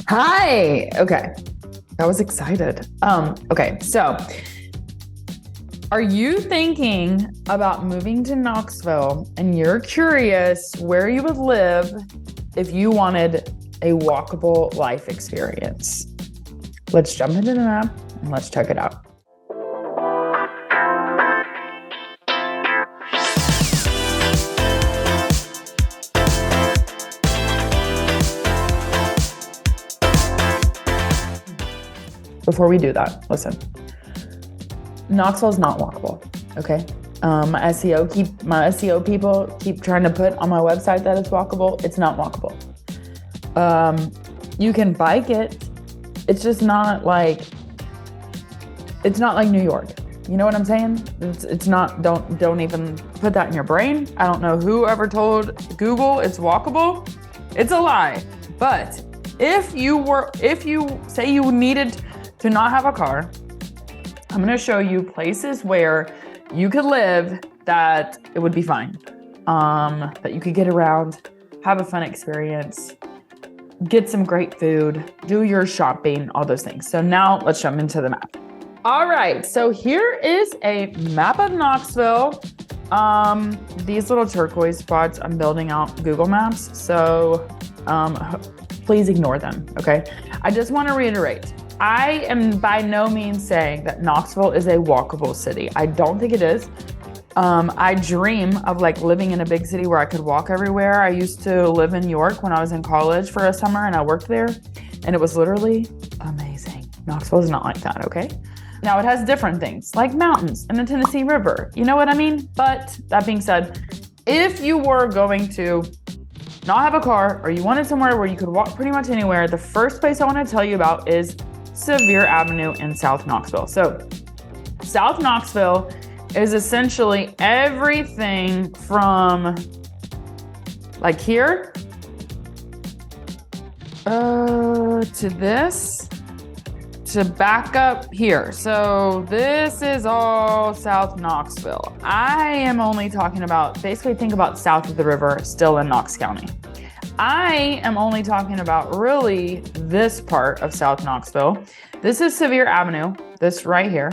Hi. Okay. I was excited. Okay. So, are you thinking about moving to Knoxville and you're curious where you would live if you wanted a walkable life experience? Let's jump into the map and let's check it out. Before we do that, listen. Knoxville is not walkable, okay? My SEO people keep trying to put on my website that it's walkable. It's not walkable. You can bike it. It's just not like New York. You know what I'm saying? It's not. Don't even put that in your brain. I don't know who ever told Google it's walkable. It's a lie. But if you say you needed to not have a car, I'm going to show you places where you could live that it would be fine. That you could get around, have a fun experience, get some great food, do your shopping, all those things. So now let's jump into the map. All right, so here is a map of Knoxville. These little turquoise spots, I'm building out Google Maps, so please ignore them, okay? I just want to reiterate, I am by no means saying that Knoxville is a walkable city. I don't think it is. I dream of like living in a big city where I could walk everywhere. I used to live in New York when I was in college for a summer and I worked there, and it was literally amazing. Knoxville is not like that, okay? Now it has different things like mountains and the Tennessee River. You know what I mean? But that being said, if you were going to not have a car or you wanted somewhere where you could walk pretty much anywhere, the first place I want to tell you about is Sevier Avenue in South Knoxville. So South Knoxville is essentially everything from like here to this to back up here. So this is all South Knoxville. I am only talking about, basically think about south of the river, still in Knox County. I am only talking about really this part of South Knoxville. This is Sevier Avenue, this right here.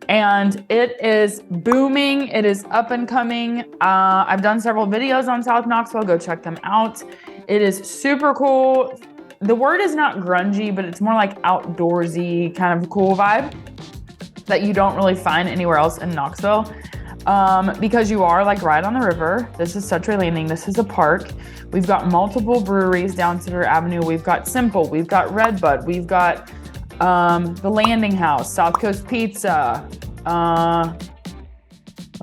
And it is booming. It is up and coming. I've done several videos on South Knoxville. Go check them out. It is super cool. The word is not grungy, but it's more like outdoorsy kind of cool vibe that you don't really find anywhere else in Knoxville. Because you are like right on the river. This is Central Landing. This is a park. We've got multiple breweries down Central Avenue. We've got Simple. We've got Redbud. We've got the Landing House, South Coast Pizza. What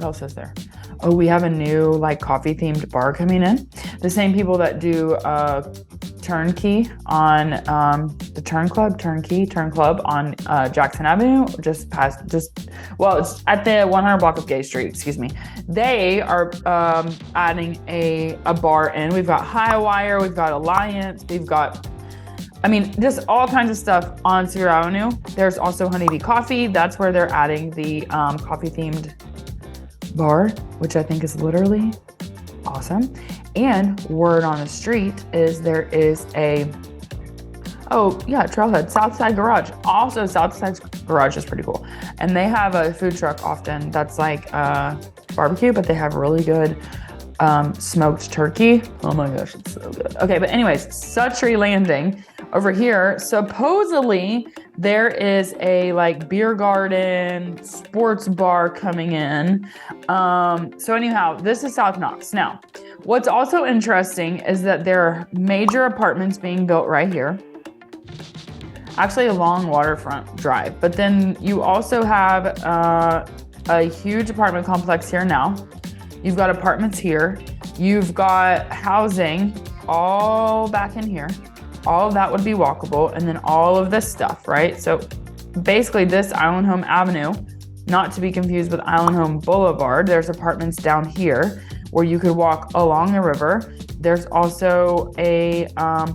else is there? Oh, we have a new like coffee themed bar coming in. The same people that do Turnkey on the Turn Club on Jackson Avenue, it's at the 100 block of Gay Street, excuse me. They are adding a bar in. We've got Highwire, we've got Alliance, we've got, just all kinds of stuff on Sevier Avenue. There's also Honeybee Coffee. That's where they're adding the coffee themed bar, which I think is literally awesome. And word on the street is there is Trailhead, Southside Garage. Also, Southside Garage is pretty cool. And they have a food truck often that's like barbecue, but they have really good smoked turkey. Oh my gosh, it's so good. Okay, but anyways, Suttree Landing over here, supposedly there is a like beer garden, sports bar coming in. So anyhow, this is South Knox. Now, what's also interesting is that there are major apartments being built right here. Actually, a long waterfront drive. But then you also have a huge apartment complex here now. You've got apartments here. You've got housing all back in here. All of that would be walkable. And then all of this stuff, right? So basically this Island Home Avenue, not to be confused with Island Home Boulevard, there's apartments down here where you could walk along the river. There's also a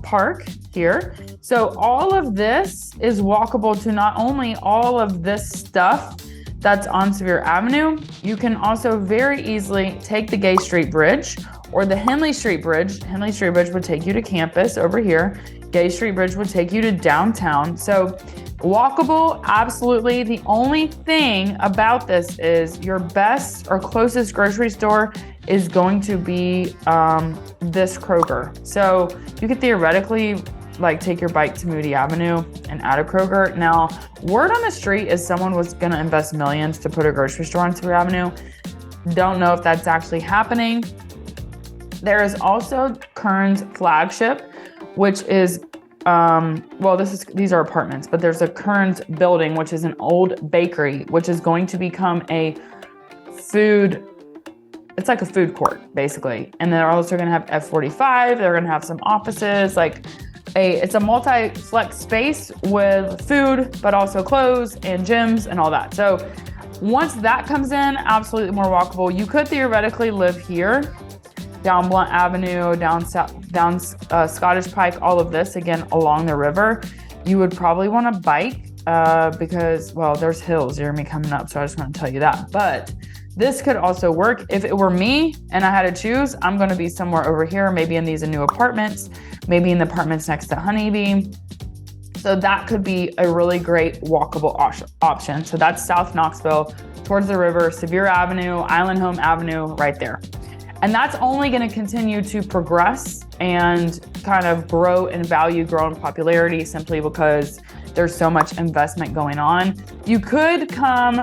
park here. So all of this is walkable to not only all of this stuff that's on Sevier Avenue, you can also very easily take the Gay Street Bridge or the Henley Street Bridge. Henley Street Bridge would take you to campus over here. Gay Street Bridge would take you to downtown. So walkable, absolutely. The only thing about this is your best or closest grocery store is going to be this Kroger. So you could theoretically like take your bike to Moody Avenue and add a Kroger. Now, word on the street is someone was gonna invest millions to put a grocery store on Moody Avenue. Don't know if that's actually happening. There is also Kern's Flagship, which is, these are apartments, but there's a Kern's building, which is an old bakery, which is going to become it's like a food court, basically. And they're also gonna have F45, they're gonna have some offices, it's a multi-flex space with food, but also clothes and gyms and all that. So once that comes in, absolutely more walkable. You could theoretically live here, down Blunt Avenue, down Scottish Pike, all of this, again, along the river. You would probably want to bike because, there's hills near me coming up, so I just want to tell you that. But this could also work. If it were me and I had to choose, I'm going to be somewhere over here, maybe in these new apartments, maybe in the apartments next to Honeybee. So that could be a really great walkable option. So that's South Knoxville, towards the river, Sevier Avenue, Island Home Avenue, right there. And that's only going to continue to progress and kind of grow in value, grow in popularity, simply because there's so much investment going on. You could come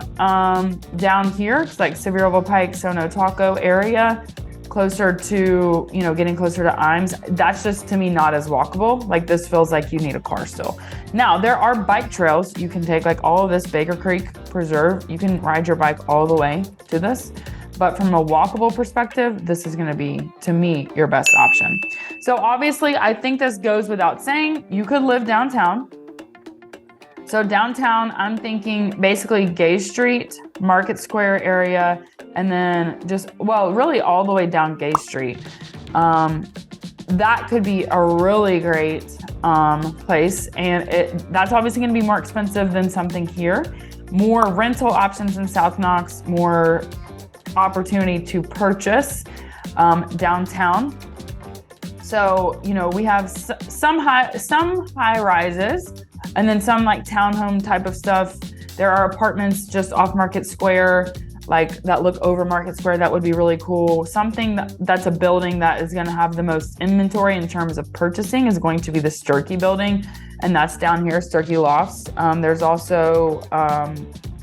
down here, it's like Sevierville Pike, Sono Taco area, closer to, getting closer to Imes. That's just, to me, not as walkable. Like, this feels like you need a car still. Now, there are bike trails. You can take like all of this Baker Creek Preserve. You can ride your bike all the way to this. But from a walkable perspective, this is gonna be, to me, your best option. So obviously, I think this goes without saying, you could live downtown. So downtown, I'm thinking basically Gay Street, Market Square area, and then really all the way down Gay Street. That could be a really great place. And that's obviously gonna be more expensive than something here. More rental options in South Knox, more opportunity to purchase downtown. So, we have some high rises, and then some like townhome type of stuff. There are apartments just off Market Square, like that look over Market Square. That would be really cool. Something that's a building that is going to have the most inventory in terms of purchasing is going to be the Sturkey building. And that's down here, Sturkey Lofts. There's also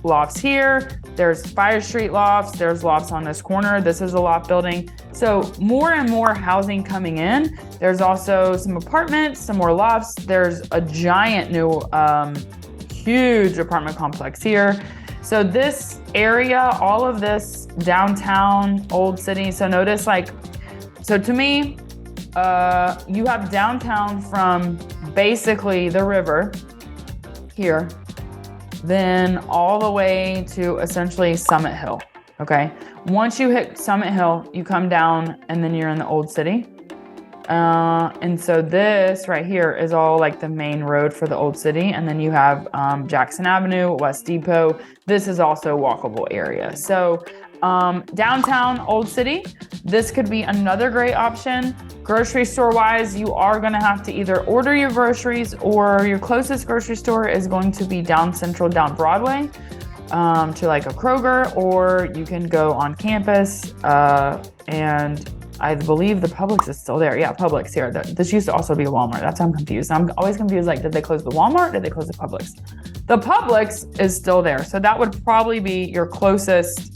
lofts here. There's Fire Street lofts. There's lofts on this corner. This is a loft building. So more and more housing coming in. There's also some apartments, some more lofts. There's a giant new, huge apartment complex here. So this area, all of this downtown, Old City. So notice so to me, you have downtown from basically the river here, then all the way to essentially Summit Hill, okay? Once you hit Summit Hill, you come down and then you're in the Old City. And so this right here is all like the main road for the Old City. And then you have Jackson Avenue, West Depot. This is also a walkable area. So downtown Old City, this could be another great option. Grocery store wise, you are gonna have to either order your groceries, or your closest grocery store is going to be down Central, down Broadway, to like a Kroger, or you can go on campus, and I believe the Publix is still there. Yeah, Publix here. This used to also be a Walmart. That's how I'm confused. I'm always confused, did they close the Walmart? Did they close the Publix? The Publix is still there. So that would probably be your closest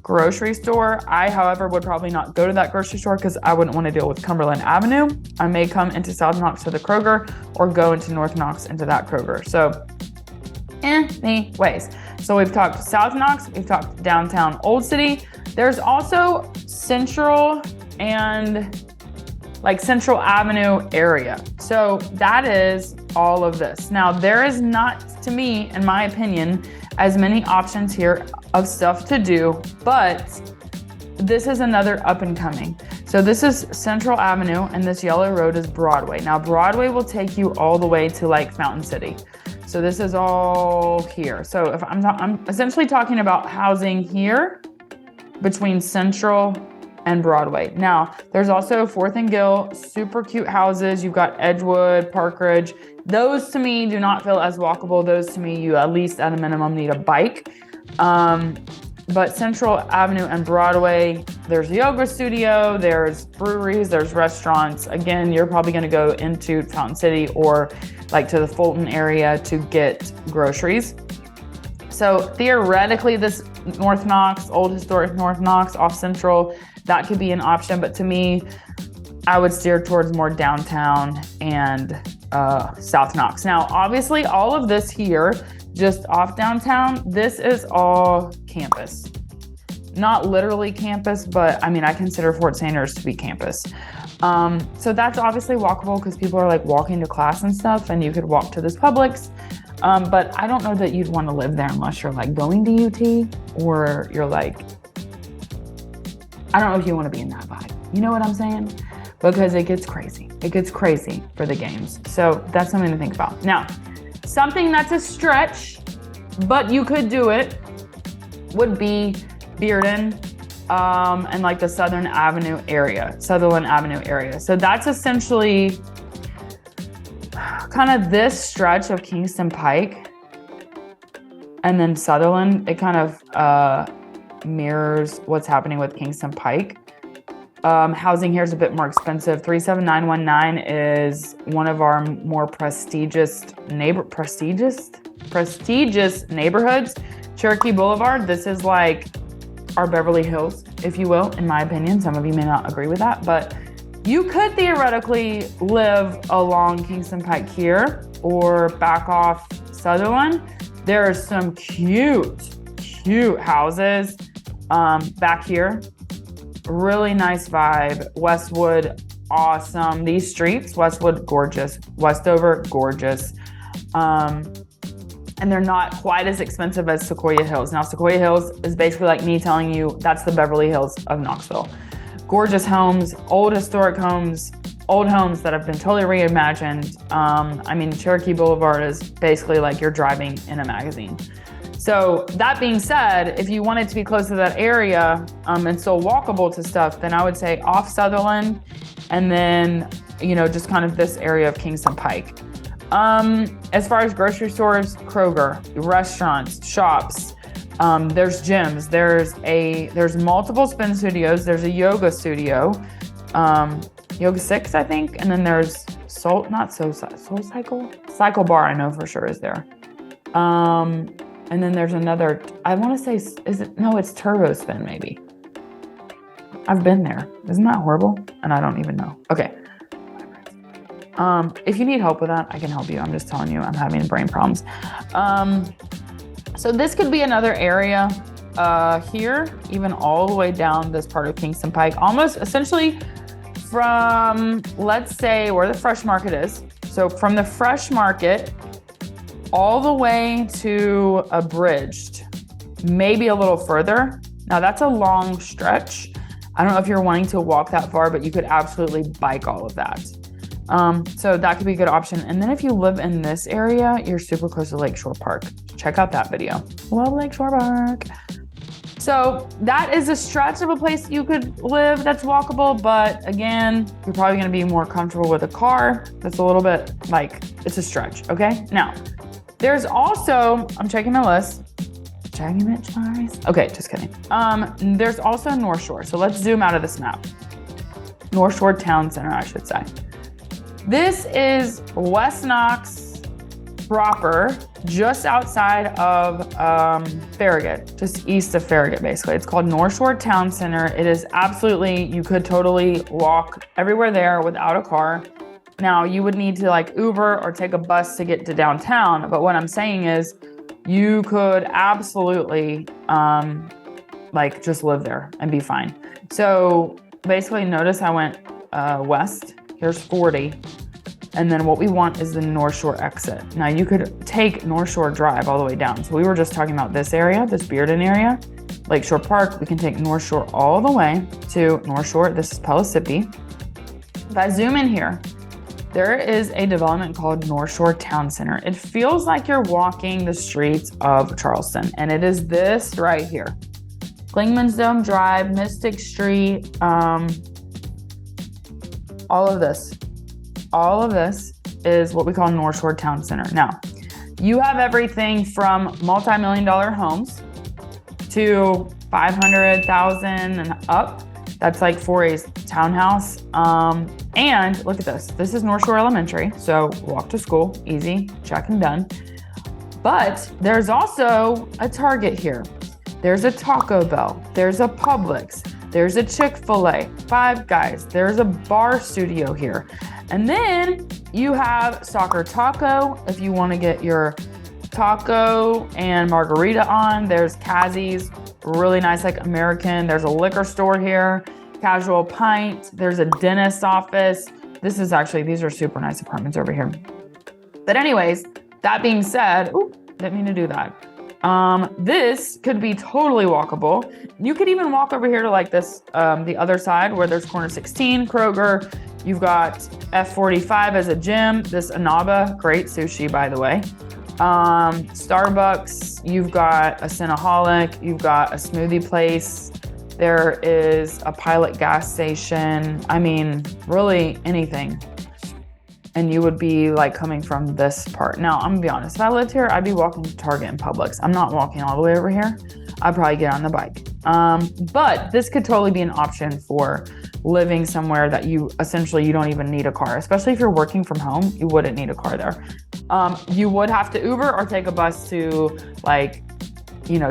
grocery store. I, however, would probably not go to that grocery store because I wouldn't want to deal with Cumberland Avenue. I may come into South Knox to the Kroger, or go into North Knox into that Kroger. So anyways, so we've talked South Knox, we've talked downtown Old City. There's also Central and Central Avenue area. So that is all of this. Now, there is not, to me, in my opinion, as many options here of stuff to do, but this is another up and coming. So this is Central Avenue, and this yellow road is Broadway. Now, Broadway will take you all the way to Fountain City. So this is all here. So if I'm essentially talking about housing here between Central and Broadway. Now, there's also 4th and Gill, super cute houses. You've got Edgewood, Park Ridge. Those to me do not feel as walkable. Those to me, you at least at a minimum need a bike. But Central Avenue and Broadway, there's a yoga studio, there's breweries, there's restaurants. Again, you're probably gonna go into Fountain City or like to the Fulton area to get groceries. So theoretically, this North Knox, old historic North Knox off Central, that could be an option. But to me, I would steer towards more downtown and South Knox. Now, obviously, all of this here, just off downtown, this is all campus. Not literally campus, but I mean, I consider Fort Sanders to be campus. So that's obviously walkable because people are like walking to class and stuff, and you could walk to this Publix. But I don't know that you'd want to live there unless you're like going to UT or you're like, I don't know if you want to be in that vibe. You know what I'm saying? Because it gets crazy. It gets crazy for the games. So that's something to think about. Now, something that's a stretch, but you could do it, would be Bearden and like the Sutherland Avenue area. So that's essentially kind of this stretch of Kingston Pike and then Sutherland. It kind of mirrors what's happening with Kingston Pike. Housing here is a bit more expensive. 37919 is one of our more prestigious neighborhoods. Cherokee Boulevard. This is like our Beverly Hills, if you will, in my opinion. Some of you may not agree with that, but you could theoretically live along Kingston Pike here or back off Sutherland. There are some cute houses back here. Really nice vibe. Westwood, awesome. These streets, Westwood, gorgeous. Westover, gorgeous. And they're not quite as expensive as Sequoia Hills. Now, Sequoia Hills is basically like me telling you that's the Beverly Hills of Knoxville. Gorgeous homes, old historic homes, old homes that have been totally reimagined. I mean, Cherokee Boulevard is basically like you're driving in a magazine. So that being said, if you wanted to be close to that area and still walkable to stuff, then I would say off Sutherland and then, you know, just kind of this area of Kingston Pike. As far as grocery stores, Kroger, restaurants, shops, there's gyms, there's multiple spin studios, there's a yoga studio, Yoga 6, I think, and then there's Soul Cycle Bar, I know for sure is there. And then there's another, I want to say, it's Turbo Spin maybe. I've been there. Isn't that horrible? And I don't even know. Okay. If you need help with that, I can help you. I'm just telling you, I'm having brain problems. So this could be another area here, even all the way down this part of Kingston Pike, almost essentially from, let's say, where the Fresh Market is. So from the Fresh Market all the way to Abridged, maybe a little further. Now that's a long stretch. I don't know if you're wanting to walk that far, but you could absolutely bike all of that. So that could be a good option. And then if you live in this area, you're super close to Lakeshore Park. Check out that video. Love Lakeshore Park. So that is a stretch of a place you could live that's walkable, but again, you're probably gonna be more comfortable with a car. That's a little bit like, it's a stretch, okay? Now, there's also, I'm checking my list. Checking it twice. Okay, just kidding. There's also North Shore. So let's zoom out of this map. North Shore Town Center, I should say. This is West Knox proper, just outside of Farragut, just east of Farragut, basically. It's called North Shore Town Center. It is absolutely, you could totally walk everywhere there without a car. Now, you would need to like Uber or take a bus to get to downtown. But what I'm saying is you could absolutely like just live there and be fine. So basically notice I went west. Here's 40. And then what we want is the North Shore exit. Now you could take North Shore Drive all the way down. So we were just talking about this area, this Bearden area, Lakeshore Park. We can take North Shore all the way to North Shore. This is Pellissippi. If I zoom in here, there is a development called North Shore Town Center. It feels like you're walking the streets of Charleston, and it is this right here. Klingman's Dome Drive, Mystic Street, all of this is what we call North Shore Town Center. Now, you have everything from multi-million-dollar homes to 500,000 and up. That's like 4A's townhouse. And look at this. This is North Shore Elementary. So walk to school, easy, check and done. But there's also a Target here. There's a Taco Bell. There's a Publix. There's a Chick-fil-A, Five Guys. There's a bar studio here. And then you have Soccer Taco if you want to get your taco and margarita on. There's Kazzy's, really nice, like American. There's a liquor store here, Casual Pint. There's a dentist's office. These are super nice apartments over here. But anyways, that being said, didn't mean to do that. This could be totally walkable. You could even walk over here to like this, the other side where there's corner 16, Kroger. You've got F45 as a gym. This Inaba, great sushi, by the way. Starbucks, you've got a Cinnaholic, you've got a smoothie place. There is a Pilot gas station. I mean, really anything. And you would be like coming from this part. Now, I'm gonna be honest, if I lived here, I'd be walking to Target and Publix. I'm not walking all the way over here. I'd probably get on the bike. But this could totally be an option for living somewhere that you don't even need a car, especially if you're working from home. You wouldn't need a car there. You would have to Uber or take a bus to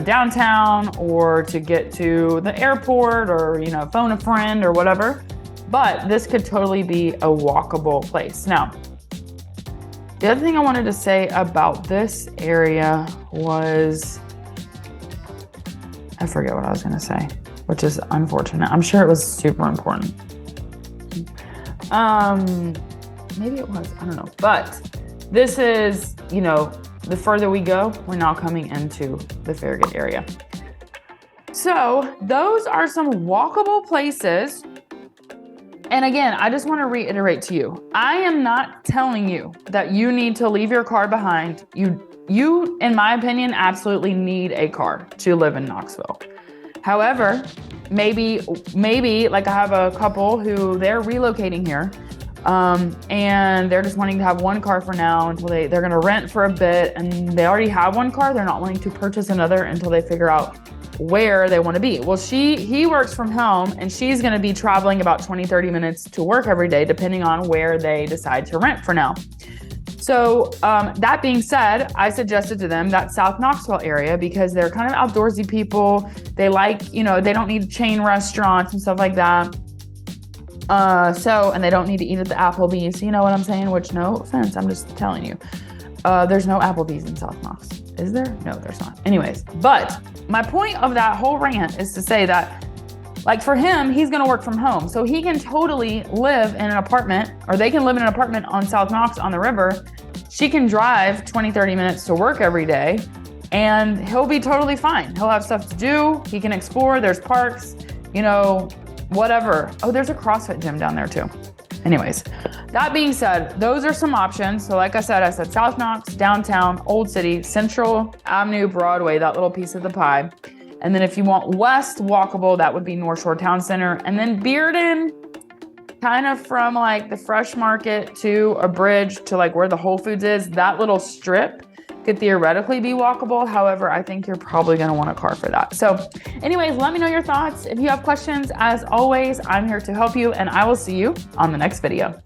downtown or to get to the airport or, phone a friend or whatever. But this could totally be a walkable place. Now, the other thing I wanted to say about this area was, I forget what I was going to say, which is unfortunate. I'm sure it was super important. Maybe it was, I don't know. But this is, the further we go, we're now coming into the Farragut area. So those are some walkable places. And again, I just want to reiterate to you, I am not telling you that you need to leave your car behind. You, in my opinion, absolutely need a car to live in Knoxville. However, maybe like I have a couple who they're relocating here, and they're just wanting to have one car for now until they're going to rent for a bit, and they already have one car. They're not wanting to purchase another until they figure out where they want to be. Well, he works from home, and she's going to be traveling about 20-30 minutes to work every day, depending on where they decide to rent for now. So that being said, I suggested to them that South Knoxville area because they're kind of outdoorsy people. They like, they don't need chain restaurants and stuff like that. And they don't need to eat at the Applebee's, you know what I'm saying? Which, no offense, I'm just telling you. There's no Applebee's in South Knox. Is there? No, there's not. Anyways, but my point of that whole rant is to say that, like for him, he's going to work from home. So he can totally live in an apartment, or they can live in an apartment on South Knox on the river. She can drive 20-30 minutes to work every day, and he'll be totally fine. He'll have stuff to do. He can explore. There's parks, whatever. Oh, there's a CrossFit gym down there too. Anyways, that being said, those are some options. So like I said South Knox, downtown, Old City, Central Avenue, Broadway, that little piece of the pie. And then if you want west walkable, that would be North Shore Town Center. And then Bearden, kind of from like the Fresh Market to a bridge to like where the Whole Foods is, that little strip could theoretically be walkable. However, I think you're probably going to want a car for that. So anyways, let me know your thoughts. If you have questions, as always, I'm here to help you, and I will see you on the next video.